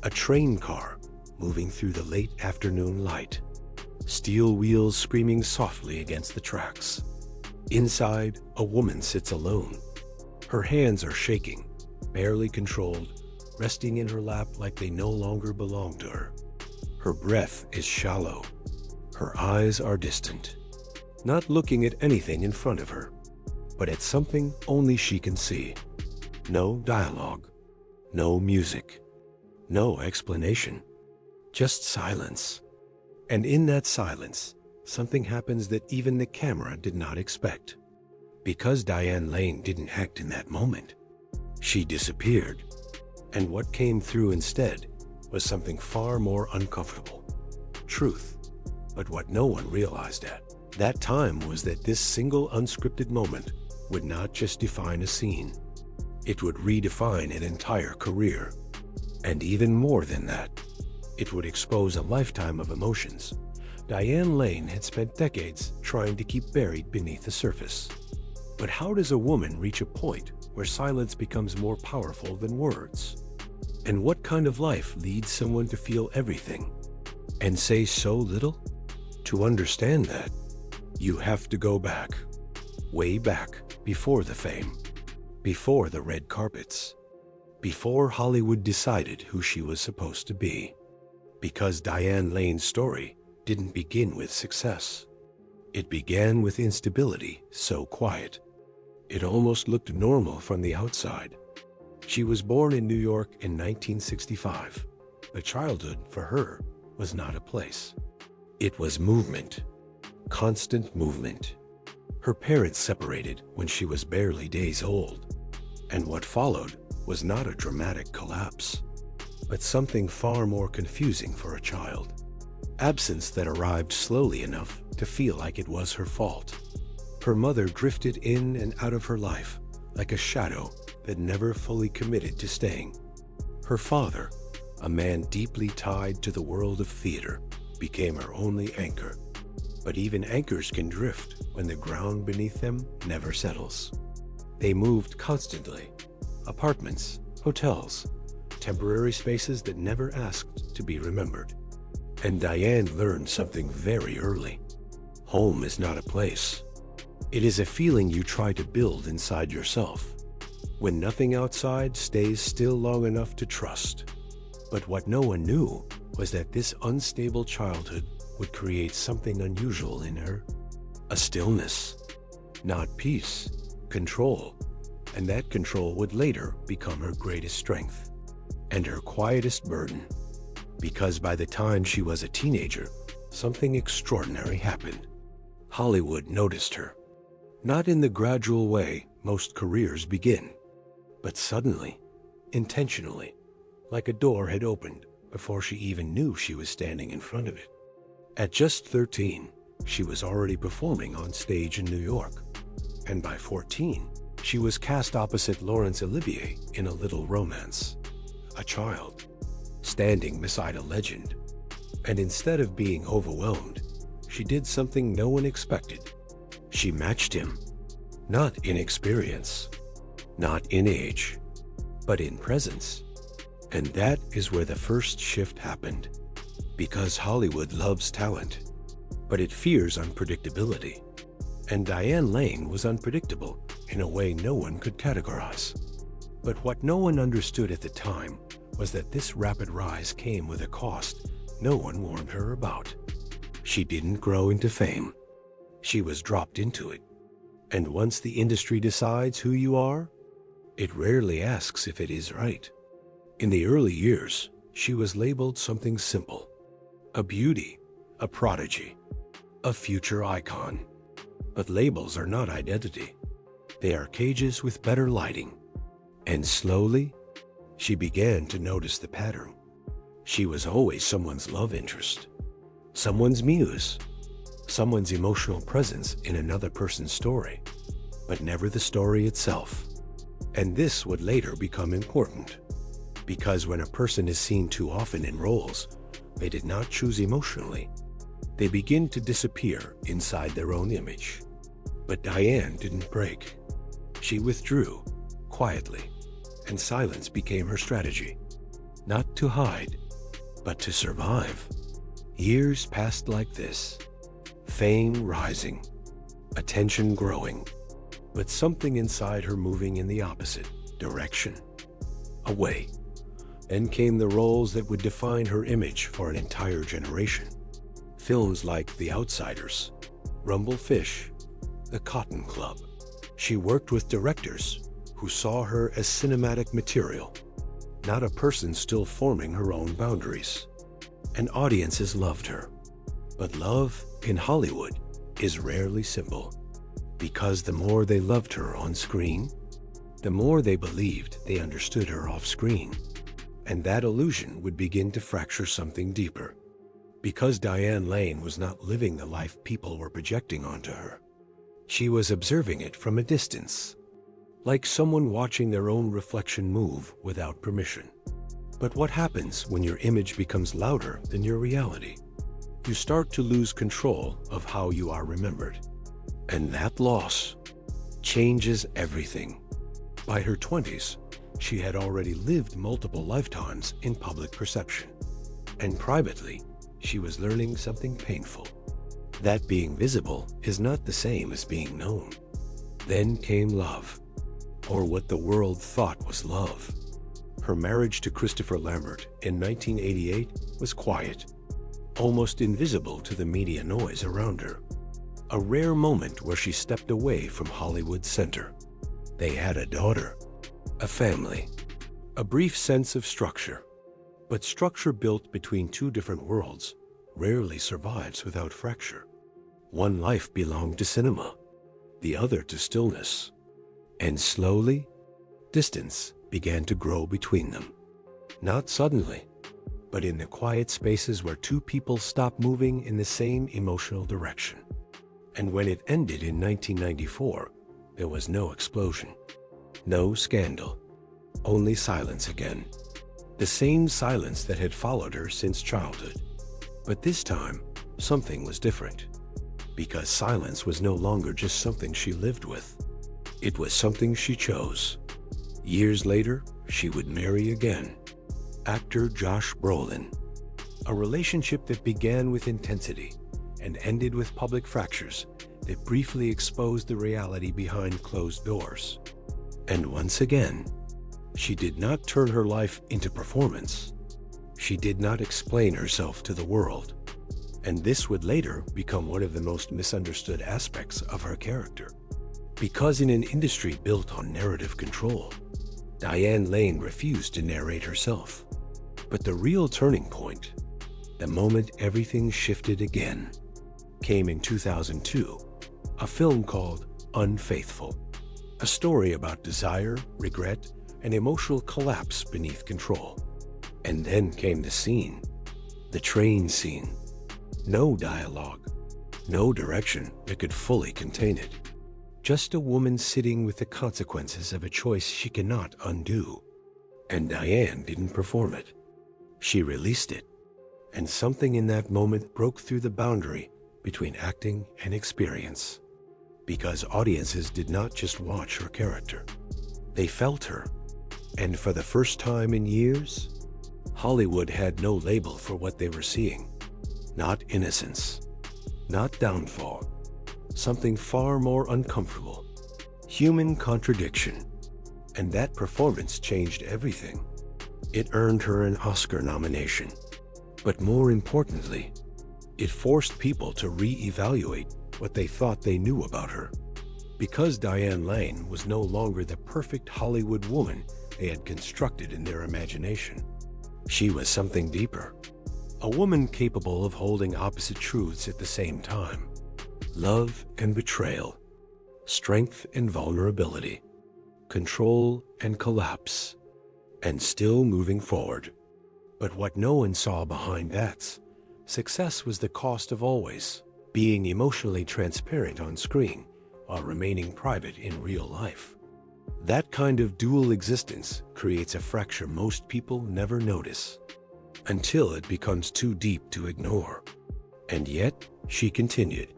A train car moving through the late afternoon light, steel wheels screaming softly against the tracks. Inside, a woman sits alone. Her hands are shaking, barely controlled, resting in her lap like they no longer belong to her. Her breath is shallow. Her eyes are distant, not looking at anything in front of her, but at something only she can see. No dialogue, no music, no explanation, just silence. And in that silence, something happens that even the camera did not expect. Because Diane Lane didn't act in that moment, she disappeared. And what came through instead was something far more uncomfortable. Truth. But what no one realized at that time was that this single unscripted moment would not just define a scene. It would redefine an entire career. And even more than that, it would expose a lifetime of emotions Diane Lane had spent decades trying to keep buried beneath the surface. But how does a woman reach a point where silence becomes more powerful than words? And what kind of life leads someone to feel everything and say so little? To understand that, you have to go back, way back, before the fame, before the red carpets, before Hollywood decided who she was supposed to be. Because Diane Lane's story didn't begin with success. It began with instability so quiet, it almost looked normal from the outside. She was born in New York in 1965. But childhood, for her, was not a place. It was movement, constant movement. Her parents separated when she was barely days old. And what followed was not a dramatic collapse, but something far more confusing for a child. Absence that arrived slowly enough to feel like it was her fault. Her mother drifted in and out of her life like a shadow that never fully committed to staying. Her father, a man deeply tied to the world of theater, became her only anchor. But even anchors can drift when the ground beneath them never settles. They moved constantly. Apartments, hotels, temporary spaces that never asked to be remembered. And Diane learned something very early. Home is not a place. It is a feeling you try to build inside yourself, when nothing outside stays still long enough to trust. But what no one knew was that this unstable childhood would create something unusual in her. A stillness, not peace, control. And that control would later become her greatest strength and her quietest burden. Because by the time she was a teenager, something extraordinary happened. Hollywood noticed her. Not in the gradual way most careers begin, but suddenly, intentionally, like a door had opened before she even knew she was standing in front of it. At just 13, she was already performing on stage in New York. And by 14, she was cast opposite Laurence Olivier in A Little Romance. A child, standing beside a legend. And instead of being overwhelmed, she did something no one expected. She matched him, not in experience, not in age, but in presence. And that is where the first shift happened. Because Hollywood loves talent, but it fears unpredictability. And Diane Lane was unpredictable in a way no one could categorize. But what no one understood at the time was that this rapid rise came with a cost no one warned her about. She didn't grow into fame. She was dropped into it. And once the industry decides who you are, it rarely asks if it is right. In the early years, she was labeled something simple. A beauty, a prodigy, a future icon. But labels are not identity. They are cages with better lighting. And slowly, she began to notice the pattern. She was always someone's love interest, someone's muse, someone's emotional presence in another person's story, but never the story itself. And this would later become important, because when a person is seen too often in roles they did not choose emotionally, they begin to disappear inside their own image. But Diane didn't break. She withdrew, quietly, and silence became her strategy. not to hide, but to survive. Years passed like this, fame rising, attention growing, but something inside her moving in the opposite direction, away. Then came the roles that would define her image for an entire generation. Films like The Outsiders, Rumble Fish, The Cotton Club. She worked with directors who saw her as cinematic material, not a person still forming her own boundaries. And audiences loved her. But love in Hollywood is rarely simple, because the more they loved her on screen, the more they believed they understood her off screen. And that illusion would begin to fracture something deeper, because Diane Lane was not living the life people were projecting onto her. She was observing it from a distance, like someone watching their own reflection move without permission. But what happens when your image becomes louder than your reality? You start to lose control of how you are remembered. And that loss changes everything. By her 20s, she had already lived multiple lifetimes in public perception. And privately, she was learning something painful. That being visible is not the same as being known. Then came love, or what the world thought was love. Her marriage to Christopher Lambert in 1988 was quiet, almost invisible to the media noise around her. A rare moment where she stepped away from Hollywood's center. They had a daughter, a family, a brief sense of structure. But structure built between two different worlds rarely survives without fracture. One life belonged to cinema, the other to stillness. And slowly, distance began to grow between them. Not suddenly, but in the quiet spaces where two people stopped moving in the same emotional direction. And when it ended in 1994, there was no explosion, no scandal, only silence again. The same silence that had followed her since childhood. But this time, something was different. Because silence was no longer just something she lived with. It was something she chose. Years later, she would marry again. Actor Josh Brolin. A relationship that began with intensity and ended with public fractures that briefly exposed the reality behind closed doors. And once again, she did not turn her life into performance. She did not explain herself to the world. And this would later become one of the most misunderstood aspects of her character. Because in an industry built on narrative control, Diane Lane refused to narrate herself. But the real turning point, the moment everything shifted again, came in 2002, a film called Unfaithful. A story about desire, regret, and emotional collapse beneath control. And then came the scene, the train scene. No dialogue, no direction that could fully contain it. Just a woman sitting with the consequences of a choice she cannot undo. And Diane didn't perform it. She released it. And something in that moment broke through the boundary between acting and experience. Because audiences did not just watch her character. They felt her. And for the first time in years, Hollywood had no label for what they were seeing. Not innocence, not downfall, something far more uncomfortable, human contradiction. And that performance changed everything. It earned her an Oscar nomination. But more importantly, it forced people to re-evaluate what they thought they knew about her. Because Diane Lane was no longer the perfect Hollywood woman they had constructed in their imagination. She was something deeper. A woman capable of holding opposite truths at the same time. Love and betrayal. Strength and vulnerability. Control and collapse. And still moving forward. But what no one saw behind that, success was the cost of always being emotionally transparent on screen while remaining private in real life. That kind of dual existence creates a fracture most people never notice, until it becomes too deep to ignore. And yet, she continued,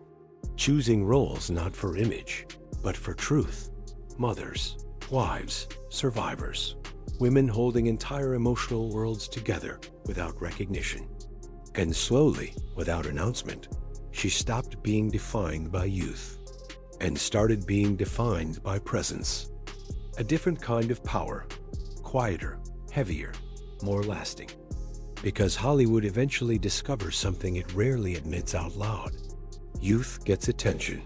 choosing roles not for image, but for truth. Mothers, wives, survivors. women holding entire emotional worlds together without recognition. And slowly, without announcement, she stopped being defined by youth and started being defined by presence. A different kind of power, quieter, heavier, more lasting. Because Hollywood eventually discovers something it rarely admits out loud. Youth gets attention,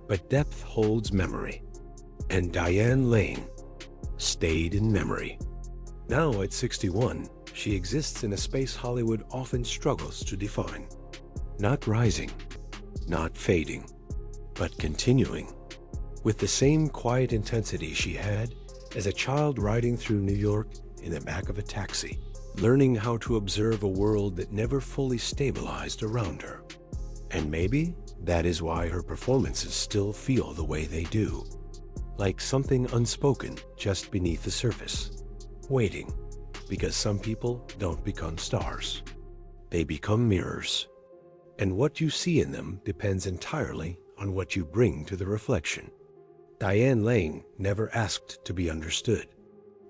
but depth holds memory. And Diane Lane stayed in memory. Now at 61, she exists in a space Hollywood often struggles to define. Not rising, not fading, but continuing. With the same quiet intensity she had as a child riding through New York in the back of a taxi, learning how to observe a world that never fully stabilized around her. And maybe that is why her performances still feel the way they do. Like something unspoken just beneath the surface, waiting, because some people don't become stars. They become mirrors. And what you see in them depends entirely on what you bring to the reflection. Diane Lane never asked to be understood.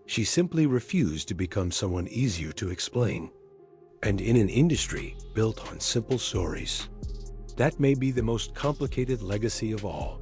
She simply refused to become someone easier to explain. And in an industry built on simple stories, that may be the most complicated legacy of all.